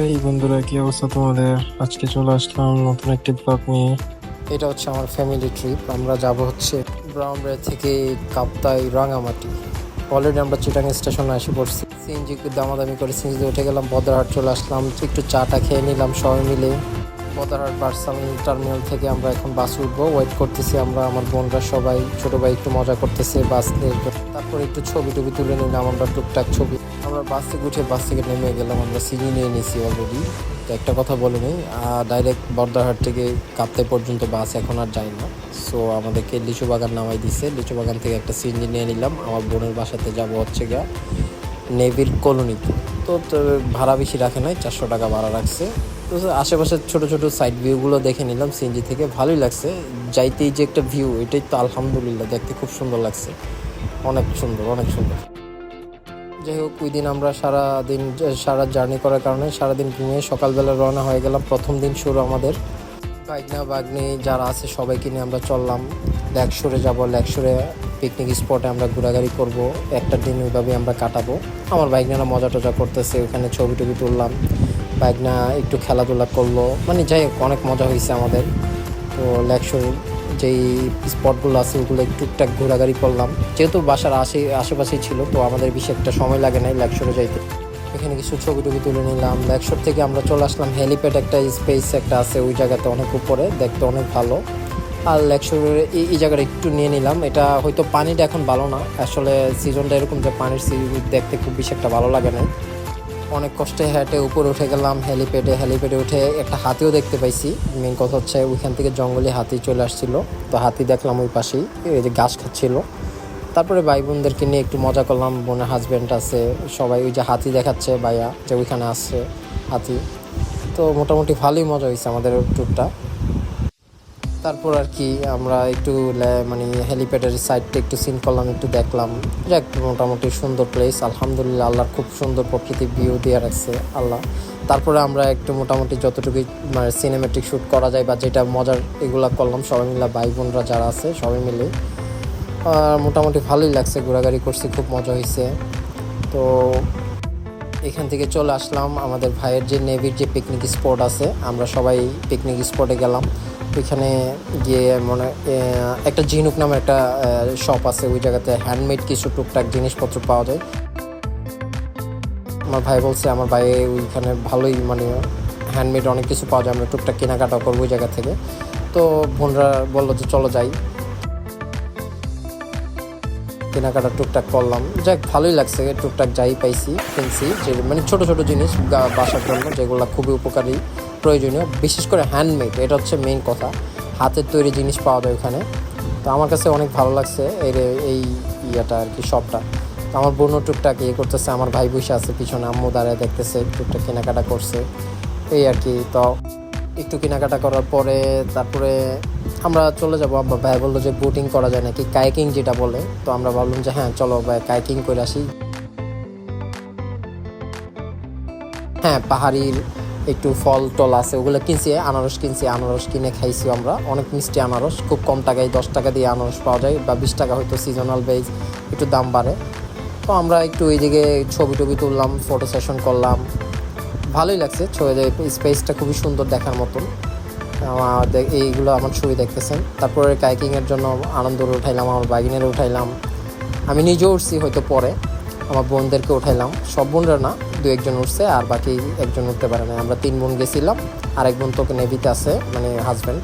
এই বন্ধুরা, কি অবস্থা তোমাদের? আজকে চলে আসলাম নতুন একটি ব্লগ নিয়ে। এটা হচ্ছে আমার ফ্যামিলি ট্রিপ। আমরা যাব হচ্ছে ব্রাউনবাড়ি থেকে কাপ্তাই রাঙামাটি। অলরেডি আমরা চিটাং স্টেশনে এসে পড়ছি। সিএনজি দামাদামি করে সিএনজিতে উঠে গেলাম, বদরহাট চলে আসলাম, একটু চাটা খেয়ে নিলাম সবাই মিলে। বদরহাট বার্সাল টার্মিনাল থেকে আমরা এখন বাস উঠবো, ওয়েট করতেছি আমরা, আমার বোনরা সবাই, ছোটো ভাই একটু মজা করতেছে বাস নিয়ে। তারপরে একটু ছবি টবি তুলে নিলাম আমরা, টুকটাক ছবি। আমরা বাস থেকে উঠে বাস থেকে নেমে গেলাম, আমরা সিজি নিয়ে নিয়েছি অলরেডি। তো একটা কথা বলে নিই, ডাইরেক্ট বর্দারহাট থেকে কাপ্তাই পর্যন্ত বাস এখন আর যায় না। সো আমাদেরকে লিচু বাগান নামাই দিছে, লিচু বাগান থেকে একটা সিএনজি নিয়ে নিলাম। আমার বোনের বাসাতে যাব হচ্ছে গিয়া নেভির কলোনিতে। তো ভাড়া বেশি রাখে নাই, 400 টাকা ভাড়া রাখছে। তো আশেপাশের ছোটো ছোটো সাইড ভিউগুলো দেখে নিলাম সিএনজি থেকে, ভালোই লাগছে। যাইতেই যে একটা ভিউ, এটাই তো আলহামদুলিল্লাহ, দেখতে খুব সুন্দর লাগছে, অনেক সুন্দর অনেক সুন্দর। যাই হোক, ওই দিন আমরা সারা জার্নি করার কারণে সারাদিন ঘুমিয়ে সকালবেলা রওনা হয়ে গেলাম। প্রথম দিন শুরু আমাদের। বাইকনা বাগনি যারা আছে সবাইকে নিয়ে আমরা চললাম লেকশোরে যাব। লেকশোরে পিকনিক স্পটে আমরা ঘোরাঘুরি করব, একটা দিন ওইভাবে আমরা কাটাবো। আমার বাইকনারা মজা টজা করতেছে, ওখানে ছবি টবি তুললাম, বাইকনা একটু খেলাধুলা করলো, মানে যাই হোক অনেক মজা হয়েছে আমাদের। তো লেকশোর যেই স্পটগুলো আছে ওগুলো টুকটাক ঘোরাঘুরি করলাম, যেহেতু বাসার আশেপাশেই ছিল, তো আমাদের বেশি একটা সময় লাগে নাই লেকশোরে যাইতে। এখানে কিছু ছবি টবি তুলে নিলাম। লেকশোর থেকে আমরা চলে আসলাম হেলিপ্যাড, একটা স্পেস একটা আছে ওই জায়গাতে, অনেক উপরে, দেখতে অনেক ভালো। আর লেকশোরের এই জায়গাটা একটু নিয়ে নিলাম। এটা হয়তো পানিটা এখন ভালো না, আসলে সিজনটা এরকম যে পানির দেখতে খুব বেশি একটা ভালো লাগে না। অনেক কষ্টে হেঁটে উপরে উঠে গেলাম হেলিপ্যাডে উঠে একটা হাতিও দেখতে পাইছি। মেন কথা হচ্ছে ওইখান থেকে জঙ্গলি হাতি চলে আসছিল, তো হাতি দেখলাম ওই পাশেই, এই যে ঘাস খাচ্ছিল। তারপরে ভাই বোনদেরকে নিয়ে একটু মজা করলাম, বোনের হাজব্যান্ড আছে সবাই, ওই যে হাতি দেখাচ্ছে ভাইয়া যে ওইখানে আসছে হাতি। তো মোটামুটি ভালোই মজা হয়েছে আমাদের ট্যুরটা। তারপর আর কি আমরা একটু মানে হেলিপ্যাডের সাইডটা একটু সিন করলাম, একটু দেখলাম। যাক, মোটামুটি সুন্দর প্লেস, আলহামদুলিল্লাহ, আল্লাহর খুব সুন্দর প্রকৃতির ভিউ দিয়ে রাখছে আল্লাহ। তারপরে আমরা একটু মোটামুটি যতটুকু মানে সিনেমেটিক শ্যুট করা যায় বা যেটা মজার এগুলা করলাম সবাই মিলে, ভাই বোনরা যারা আছে সবাই মিলে। মোটামুটি ভালোই লাগছে, ঘোরাঘুরি করছি, খুব মজা হয়েছে। তো এখান থেকে চলে আসলাম আমাদের ভাইয়ের যে নেভির যে পিকনিক স্পট আছে, আমরা সবাই পিকনিক স্পটে গেলাম। ওইখানে গিয়ে একটা ঝিনুক নামের একটা শপ আছে, ওই জায়গাতে হ্যান্ডমেড কিছু টুকটাক জিনিসপত্র পাওয়া যায়। আমার ভাই বলছে, আমার ভাই ওইখানে ভালোই মানে হ্যান্ডমেড অনেক কিছু পাওয়া যায়, আমরা টুকটাক কেনাকাটা করবো ওই জায়গা থেকে। তো বোনরা বললো যে চলো যাই, কেনাকাটা টুকটাক করলাম। যাক, ভালোই লাগছে, টুকটাক যাই পাইছি কিনছি, যে মানে ছোটো ছোটো জিনিস বাসার জন্য যেগুলো খুবই উপকারী প্রয়োজনীয়, বিশেষ করে হ্যান্ডমেড, এটা হচ্ছে মেইন কথা। হাতের তৈরি জিনিস পাওয়া যায় ওখানে। তো আমার কাছে অনেক ভালো লাগছে এই ইয়েটা আর কি, শপটা। তো আমার বোনও টুকটাক করতেছে, আমার ভাই বসে আছে পিছনে, আম্মু দাঁড়ায় দেখতেছে, টুকটাক কেনাকাটা করছে এই আর কি। তো একটু কেনাকাটা করার পরে তারপরে আমরা চলে যাবো। আমার ভাই বললো যে বোটিং করা যায় নাকি, কায়াকিং যেটা বলে। তো আমরা ভাবলাম যে হ্যাঁ চলো ভাই কায়াকিং করে আসি। হ্যাঁ, পাহাড়ির একটু ফল টল আছে, ওগুলো কিনছি, আনারস কিনে খাইছি আমরা, অনেক মিষ্টি আনারস, খুব কম টাকায়, 10 টাকা দিয়ে আনারস পাওয়া যায়, বা 20 টাকা, হয়তো সিজনাল বেজ একটু দাম বাড়ে। তো আমরা একটু এই দিকে ছবি টবি তুললাম, ফটো সেশন করলাম, ভালোই লাগছে। স্পেসটা খুবই সুন্দর দেখার মতন। এইগুলো আমার ছবি দেখতেছেন। তারপরে কাইকিংয়ের জন্য আনন্দরে উঠাইলাম, আমার বাইকিনেরও উঠাইলাম, আমি নিজেও উঠছি হয়তো পরে, আমার বোনদেরকে উঠাইলাম, সব বোনরা না, 2-1 উঠছে, আর বাকি একজন উঠতে পারে না। আমরা 3 বোন গেছিলাম, আর এক বোন তোকে নেভিতে আছে, মানে হাজব্যান্ড।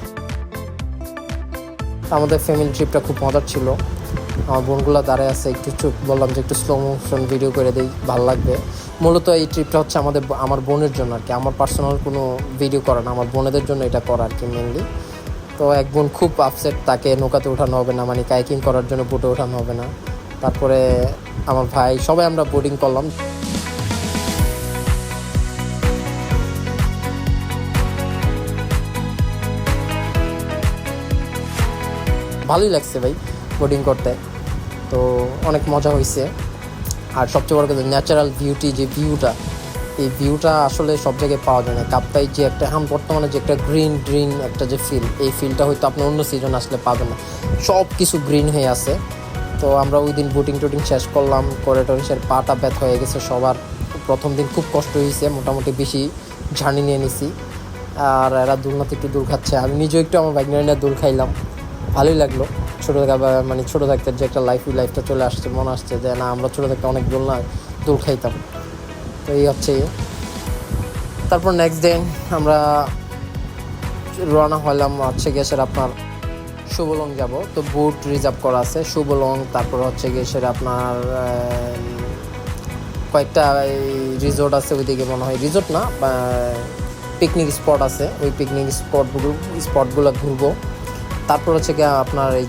আমাদের ফ্যামিলি ট্রিপটা খুব মজার ছিল। আমার বোনগুলো দাঁড়ায় আছে, একটু বললাম যে একটু স্লো মোশন ভিডিও করে দিই, ভালো লাগবে। মূলত এই ট্রিপটা হচ্ছে আমার বোনের জন্য আর কি, আমার পার্সোনাল কোনো ভিডিও করা না, আমার বোনেদের জন্য এটা করা আর কি মেনলি। তো এক বোন খুব আপসেট, তাকে নৌকাতে ওঠানো হবে না, মানে কাইকিং করার জন্য বোটে ওঠানো হবে না। তারপরে আমার ভাই, সবাই আমরা বোটিং করলাম। ভালোই লাগছে ভাই বোটিং করতে, তো অনেক মজা হয়েছে। আর সবচেয়ে বড় কথা, ন্যাচারাল বিউটি, যে ভিউটা, এই ভিউটা আসলে সব জায়গায় পাওয়া যায় না। কাপ্তাই যে একটা বর্তমানে যে একটা গ্রিন একটা যে এই ফিলটা হয়তো আপনি অন্য সিজন আসলে পাবেন না, সব কিছু গ্রিন হয়ে আছে। তো আমরা ওই দিন বোটিং টোটিং শেষ করলাম, করে টোরে পাটা ব্যথা হয়ে গেছে সবার। প্রথম দিন খুব কষ্ট হয়েছে, মোটামুটি বেশি ঝানি নিয়ে নিছি। আর এরা দোলনাতে একটু দোল খাচ্ছে, আমি নিজেও একটু আমার বাইক নিয়ে দোল খাইলাম, ভালোই লাগলো। মানে ছোটো থাকতে যে একটা লাইফটা চলে আসছে, মনে আসছে যে না আমরা ছোটো থাকতে অনেক দোল খাইতাম। তো এই হচ্ছে। তারপর নেক্সট ডে আমরা রওনা হলাম হচ্ছে গিয়ে সেটা আপনার শুভলং যাব। তো বুট রিজার্ভ করা আছে শুভলং, তারপর হচ্ছে গিয়ে সেটা আপনার কয়েকটা রিসোর্ট আছে ওইদিকে, মনে হয় রিসোর্ট না, পিকনিক স্পট আছে, ওই পিকনিক স্পটগুলো ঘুরবো। তারপর হচ্ছে গিয়ে আপনার এই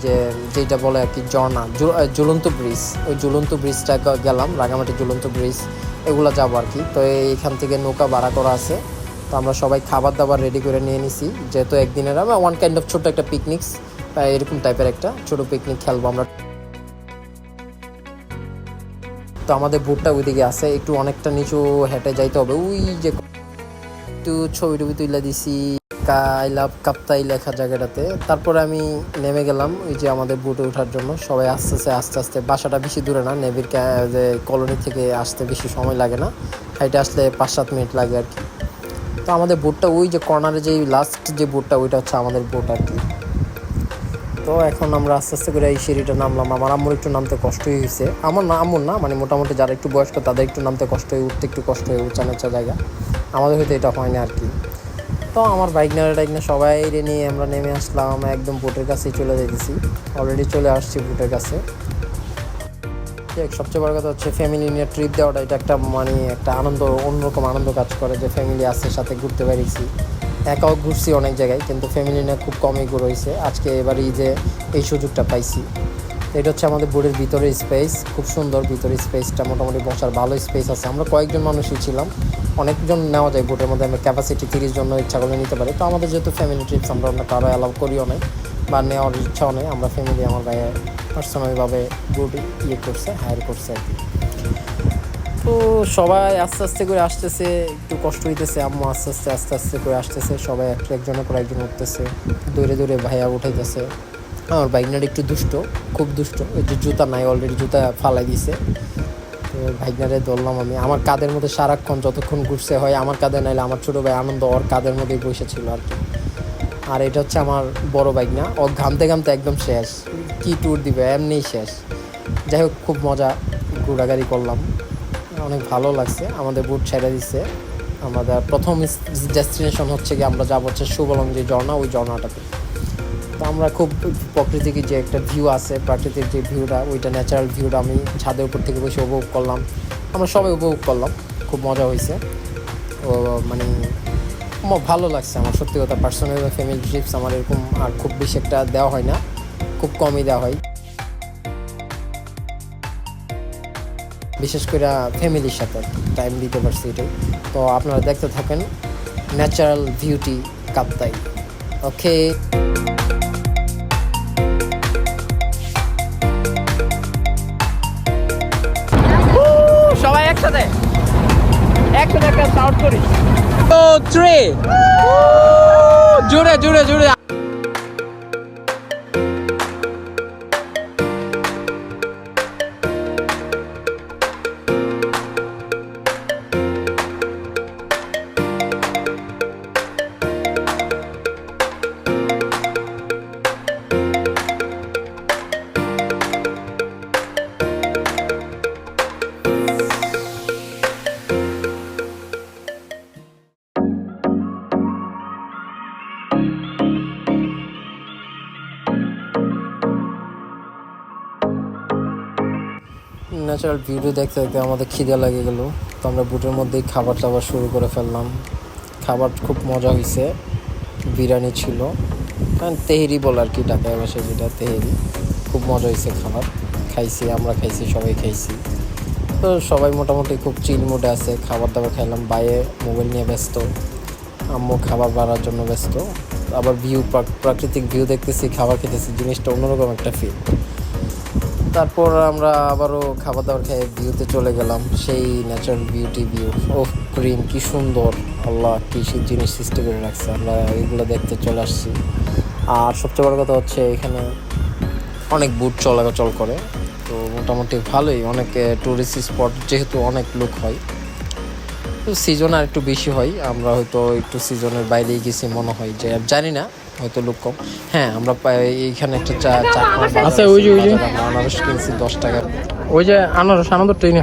যেটা বলে আর কি ঝর্ণা, ঝুলন্ত ব্রিজ, ওই ঝুলন্ত ব্রিজটা গেলাম, রাঙামাটি ঝুলন্ত ব্রিজ, এগুলো যাবো আর কি। তো এইখান থেকে নৌকা ভাড়া করা আছে। তো আমরা সবাই খাবার দাবার রেডি করে নিয়ে নিছি, যেহেতু একদিনের আমরা ওয়ান কাইন্ড অফ ছোট্ট একটা পিকনিক, এরকম টাইপের একটা ছোটো পিকনিক খেলবো আমরা। তো আমাদের বুটটা ওইদিকে আছে, একটু অনেকটা নিচু হেঁটে যাইতে হবে। ওই যে একটু ছবি টবি তুলে দিছি কাপ্তাই লেখা জায়গাটাতে। তারপরে আমি নেমে গেলাম ওই যে আমাদের বুটে ওঠার জন্য। সবাই আস্তে আস্তে বাসাটা বেশি দূরে না, নেভির যে কলোনি থেকে আসতে বেশি সময় লাগে না, হাইটে আসলে 5-7 মিনিট লাগে আর কি। তো আমাদের বুটটা ওই যে কর্নারে যে লাস্ট যে বুটটা, ওইটা হচ্ছে আমাদের বুট আর কি। তো এখন আমরা আস্তে আস্তে করে এই সিঁড়িটা নামলাম। আমার আম্মুর একটু নামতে কষ্টই হয়েছে, আম্মুর না, মানে মোটামুটি যারা একটু বয়স্ক তাদের একটু নামতে কষ্ট হয়ে, উঠতে একটু কষ্ট হয়ে, উঁচা নিচা জায়গা, আমাদের হয়তো এটা হয় না আর কি। তো আমার বাইক নিয়ে সবাই নিয়ে আমরা নেমে আসলাম, একদম বোটের কাছেই চলে যেতেছি, অলরেডি চলে আসছি বোটের কাছে। সবচেয়ে বড় কথা হচ্ছে ফ্যামিলি নিয়ে ট্রিপ দেওয়াটা, এটা একটা মানে একটা আনন্দ, অন্যরকম আনন্দ কাজ করে যে ফ্যামিলি আছে সাথে ঘুরতে পেরেছি। একাও ঘুরছি অনেক জায়গায়, কিন্তু ফ্যামিলি নিয়ে খুব কমই ঘুরেছে। আজকে এবারই যে এই সুযোগটা পাইছি। এটা হচ্ছে আমাদের বোটের ভিতরের স্পেস, খুব সুন্দর ভিতরের স্পেসটা, মোটামুটি বসার ভালো স্পেস আছে। আমরা কয়েকজন মানুষই ছিলাম, অনেকজন নেওয়া যায় বোটের মধ্যে, আমরা ক্যাপাসিটি 30 জন ইচ্ছা করলে নিতে পারি। তো আমাদের যেহেতু ফ্যামিলি ট্রিপস, আমরা কারো অ্যালাউ করিও নাই বা নেওয়ার ইচ্ছাও নেই। আমরা ফ্যামিলি, আমার ভাইয়া পার্সোনালিভাবে বোট হায়ার করছে আর কি। তো সবাই আস্তে আস্তে করে আসতেছে, একটু কষ্ট হইতেছে, আম্মু আস্তে আস্তে করে আসতেছে, সবাই একজনের পর একজন উঠতেছে, দূরে ভাইয়া উঠাইতেছে। আমার বাইকনার একটু দুষ্ট, খুব দুষ্ট, ওই যে জুতা নাই, অলরেডি জুতা ফালাই দিছে। তো বাইকনারে ধরলাম আমি, আমার কাঁধের মধ্যে সারাক্ষণ যতক্ষণ ঘুরছে হয় আমার কাঁধে, নাইলে আমার ছোটো ভাই আনন্দ ওর কাঁধের মধ্যেই বসেছিল আর কি। আর এটা হচ্ছে আমার বড় বাইক না, ও ঘামতে একদম শেষ, কি ট্যুর দিবে এমনিই শেষ। যাই হোক, খুব মজা ঘোরাঘুরি করলাম, অনেক ভালো লাগছে। আমাদের বুট ছেড়ে দিচ্ছে, আমাদের প্রথম ডেস্টিনেশন হচ্ছে কি আমরা যাবো হচ্ছে শুভলং যে ঝর্ণা, ওই ঝর্ণাটাতে। তো আমরা খুব প্রকৃতিক যে একটা ভিউ আছে, প্রাকৃতিক যে ভিউটা, ওইটা ন্যাচারাল ভিউটা আমি ছাদের উপর থেকে বসে উপভোগ করলাম, আমরা সবাই উপভোগ করলাম, খুব মজা হয়েছে। ও মানে ভালো লাগছে আমার, সত্যি কথা। পার্সোনাল ফ্যামিলি ট্রিপস আমার এরকম আর খুব বেশি একটা দেওয়া হয় না, খুব কমই দেওয়া হয়, বিশেষ করে ফ্যামিলির সাথে টাইম দিতে পারছি এটাই। তো আপনারা দেখতে থাকেন ন্যাচারাল বিউটি কাপ্তাই। ওকে, সবাই একসাথে একটা সাউন্ড করি, ও থ্রি, জোরে জোরে জোরে। ন্যাচারাল ভিউটি দেখতে দেখতে আমাদের খিদে লেগে গেল। তো আমরা বুটের মধ্যেই খাবার টাবার শুরু করে ফেললাম। খাবার খুব মজা হয়েছে, বিরিয়ানি ছিল, তেহেরি বলে আর কি ঢাকায় ভাষায় যেটা, তেহেরি। খুব মজা হয়েছে খাবার, খাইছি, আমরা খাইছি, সবাই খাইছি। তো সবাই মোটামুটি খুব চিল মুডে আছে, খাবার দাবার খাইলাম। বাইরে মোবাইল নিয়ে ব্যস্ত, আম্মু খাবার বাড়ার জন্য ব্যস্ত। আবার প্রাকৃতিক ভিউ দেখতেছি, খাবার খেতেছি, জিনিসটা অন্যরকম একটা ফিল। তারপর আমরা আবারও খাবার দাবার খেয়ে ভিউতে চলে গেলাম, সেই ন্যাচারাল বিউটি ভিউ। ও গ্রিন, কি সুন্দর, আল্লাহ কি সেই জিনিস সৃষ্টি করে রাখছে, আমরা এগুলো দেখতে চলে আসছি। আর সবচেয়ে বড় কথা হচ্ছে এখানে অনেক বুট চলাচল করে, তো মোটামুটি ভালোই, অনেক টুরিস্ট স্পট যেহেতু অনেক লোক হয়। তো সিজন আর একটু বেশি হয়, আমরা হয়তো একটু সিজনের বাইরেই গেছি মনে হয়, যে আর জানি না, হয়তো লোক কম। হ্যাঁ, আমরা এইখানে একটা আচ্ছা, ওই যে আমরা আনারস কিনছি 10 টাকা। ওই যে আনারস আনন্দ ট্রেনে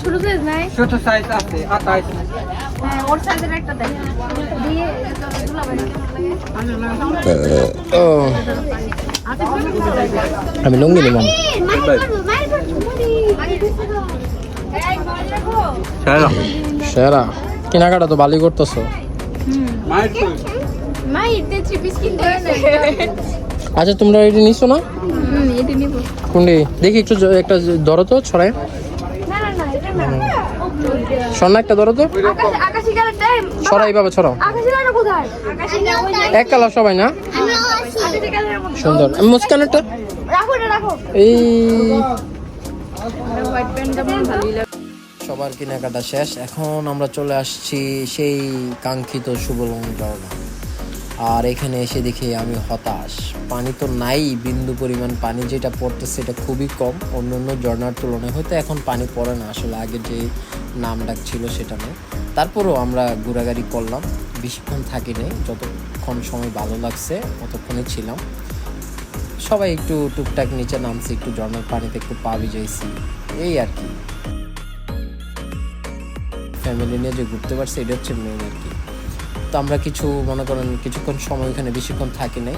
ছোট সাইজ নাই, ছোট সাইজ আছে 28 হ্যাঁ ওর সাইজের একটা দেখ দিয়ে দুলাভাই ও আমি লুঙ্গি নিলাম। চলো সেরা কেনাকাটা তো ভালোই করতেছো। মাইর মাই ইতে চিপিস কিনতে আচ্ছা, তোমরা এটি নিছো না? এটা নিব কোনটি দেখি একটু একটা ধরো তো, ছড়ায় না না না এটা না স্বর্ণা একটা ধরো তো, আকাশি কালার টাইম ছড়াই পাবে, ছড়াও। আকাশি কালার কোথায় আকাশি কালার এক কালার সবাই না, আকাশি কালারের মধ্যে সুন্দর। মুস্কানেরটা রাখো এটা রাখো এই হোয়াইট প্যান্টটা আমার ভালোই লাগে। সবার কেনাকাটা শেষ, এখন আমরা চলে আসছি সেই কাঙ্ক্ষিত শুভলং ঝর্ণা। আর এখানে এসে দেখি আমি হতাশ, পানি তো নাই, বিন্দু পরিমাণ পানি যেটা পড়তেছে এটা খুবই কম অন্য অন্য ঝর্ণার তুলনায়। হয়তো এখন পানি পড়ে না, আসলে আগে যে নাম ডাক ছিল সেটা নেই। তারপরেও আমরা ঘোরাঘুরি করলাম, বেশিক্ষণ থাকি নাই, যতক্ষণ সময় ভালো লাগছে ততক্ষণই ছিলাম। সবাই একটু টুকটাক নিচে নামছি, একটু ঝর্ণার পানিতে একটু পা ভিজাইছি, এই আর কি। ফ্যামিলি নিয়ে যে ঘুরতে পারছি এটা হচ্ছে মেন আর কি। তো আমরা কিছু মনে করেন কিছুক্ষণ সময় এখানে বেশিক্ষণ থাকি নাই,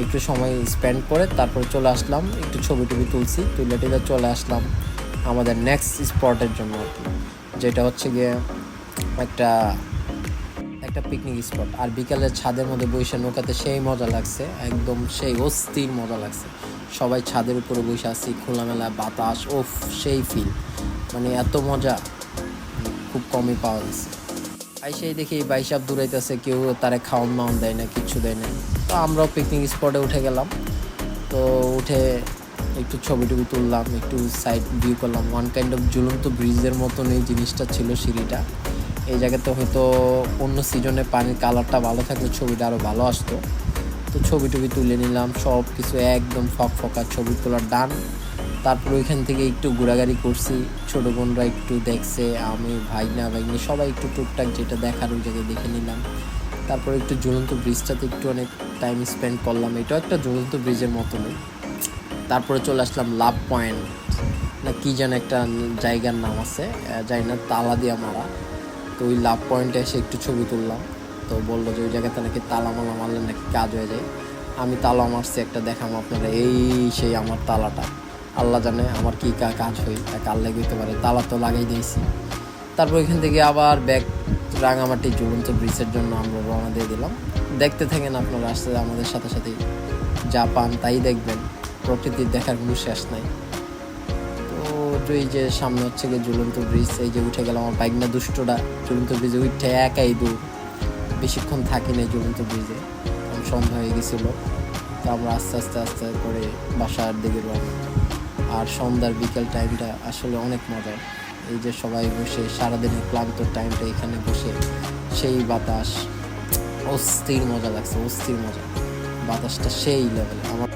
একটু সময় স্পেন্ড করে তারপরে চলে আসলাম, একটু ছবি টবি তুলছি, তুলে টুলে চলে আসলাম আমাদের নেক্সট স্পটের জন্য আর কি, যেটা হচ্ছে গিয়ে একটা পিকনিক স্পট। আর বিকালের ছাদের মধ্যে বসে নৌকাতে সেই মজা লাগছে, একদম সেই অস্থির মজা লাগছে। সবাই ছাদের উপরে বসে আছি, খোলামেলা বাতাস, ওফ সেই ফিল, মানে এত মজা খুব কমই পাওয়া গেছে। সেই দেখি বাইসাব দূরাইতেছে, কেউ তারে খাওয়ান মাওয়ান দেয় না, কিচ্ছু দেয় না। তো আমরাও পিকনিক স্পটে উঠে গেলাম, তো উঠে একটু ছবি টবি তুললাম, একটু সাইড ভিউ করলাম। ওয়ান কাইন্ড অফ ঝুলন্ত ব্রিজের মতন এই জিনিসটা ছিল, সিঁড়িটা। এই জায়গাতে হয়তো অন্য সিজনে পানির কালারটা ভালো থাকলে ছবিটা আরও ভালো আসতো। তো ছবি টবি তুলে নিলাম, সব কিছু একদম ফকা ছবি তোলার ডান। তারপর ওইখান থেকে একটু ঘোরাঘুরি করছি, ছোটো বোনরা একটু দেখছে, আমি ভাইনি সবাই একটু টুকটাক যেটা দেখার ওই জায়গায় দেখে নিলাম। তারপর একটু ঝুলন্ত ব্রিজটাতে একটু অনেক টাইম স্পেন্ড করলাম, এটাও একটা ঝুলন্ত ব্রিজের মতনই। তারপরে চলে আসলাম লাভ পয়েন্ট না কি যেন একটা জায়গার নাম আছে, যাই না, তালা দিয়া মারা। তো ওই লাভ পয়েন্টে এসে একটু ছবি তুললাম। তো বললো যে ওই জায়গাতে নাকি তালা মালা মারলে নাকি কাজ হয়ে যায়। আমি তালা মারছি একটা, দেখাম আপনারা, এই সেই আমার তালাটা, আল্লাহ জানে আমার কী কাজ হয়, আল্লাহ হইতে পারে, তালা তো লাগাই দিয়েছি। তারপর ওইখান থেকে আবার ব্যাক রাঙামাটি ঝুলন্ত ব্রিজের জন্য আমরা রওনা দিয়ে দিলাম। দেখতে থাকেন আপনারা, আসতে আমাদের সাথে সাথেই যা পান তাই দেখবেন, প্রকৃতির দেখার কোনো শেষ নাই। তো এই যে সামনে হচ্ছে গিয়ে ঝুলন্ত ব্রিজ, এই যে উঠে গেলাম, আমার বাইক না দুষ্টটা ঝুলন্ত ব্রিজে উঠে একাই দূর, বেশিক্ষণ থাকি নাই ঝুলন্ত ব্রিজে, কারণ সন্ধ্যা হয়ে গেছিলো। তো আমরা আস্তে আস্তে করে বাসার দিকে রওনা। আর সন্ধ্যার বিকেল টাইমটা আসলে অনেক মজার, এই যে সবাই বসে সারাদিনের ক্লান্ত টাইমটা এখানে বসে সেই বাতাস, অস্থির মজা লাগছে, অস্থির মজা, বাতাসটা সেই লেভেলে। আমার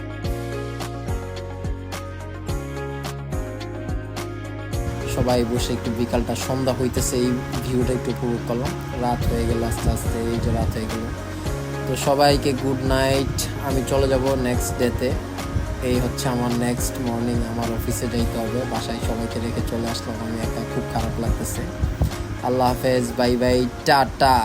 সবাই বসে একটু বিকালটা সন্ধ্যা হইতেছে, এই ভিউটা একটু উপভোগ করলাম। রাত হয়ে গেল আস্তে আস্তে, এই যে রাত হয়ে গেল। তো সবাইকে গুড নাইট, আমি চলে যাব নেক্সট ডেতে। এই হচ্ছে আমার নেক্সট মর্নিং, আমার অফিসে যাইতে হবে। বাসায় সবাইকে রেখে চলে আসলাম, আমি একা, খুব খারাপ লাগতেছে। আল্লাহ হাফেজ, বাই বাই, টাটা।